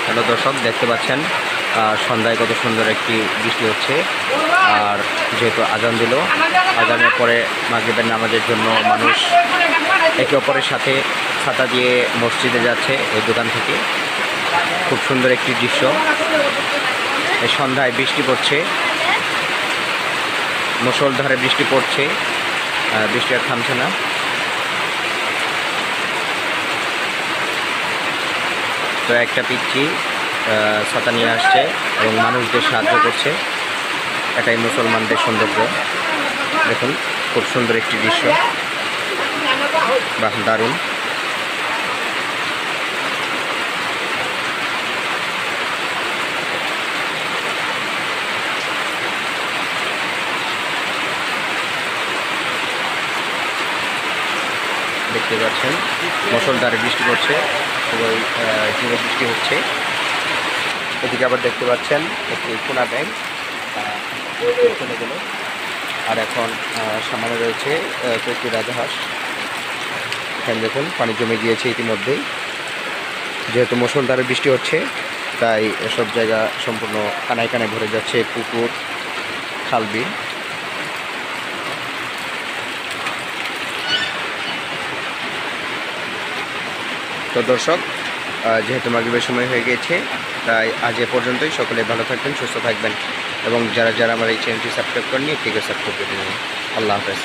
Hello দর্শক, দেখতে পাচ্ছেন সন্ধ্যায় কত সুন্দর একটি বৃষ্টি হচ্ছে। আর যেহেতু আজান দিল, আজানের পরে মাগরিবের নামাজের জন্য মানুষ একে অপরের সাথে ছাতা দিয়ে মসজিদে যাচ্ছে এই দোকান থেকে। খুব সুন্দর একটি দৃশ্য। এই সন্ধ্যায় বৃষ্টি পড়ছে, মুষলধারে বৃষ্টি পড়ছে, বৃষ্টি আর থামছে না। তো একটা পিচ্চি ছাতা নিয়ে আসছে এবং মানুষদের সাহায্য করছে। এটাই মুসলমানদের সৌন্দর্য। দেখুন, খুব সুন্দর একটি দৃশ্য, বাহ দারুণ। দেখতে পাচ্ছেন মুষলধারে বৃষ্টি পড়ছে, খুবই জোরে বৃষ্টি হচ্ছে। এদিকে আবার দেখতে পাচ্ছেন একটি কোনা ব্যাংক চলে গেল। আর এখন সামনে রয়েছে কয়েকটি রাজহাঁস। এখানে দেখুন পানি জমে গিয়েছে ইতিমধ্যেই। যেহেতু মুষলধারে বৃষ্টি হচ্ছে, তাই এসব জায়গা সম্পূর্ণ কানায় কানায় ভরে যাচ্ছে, পুকুর খালবিল। তো দর্শক, যেহেতু মাগরিবের সময় হয়ে গিয়েছে, তাই আজ এ পর্যন্তই। সকলে ভালো থাকবেন, সুস্থ থাকবেন এবং যারা যারা আমার এই চ্যানেলটি সাবস্ক্রাইব করেননি, একটি করে সাবস্ক্রাইব করে দেবেন। আল্লাহ হাফেজ।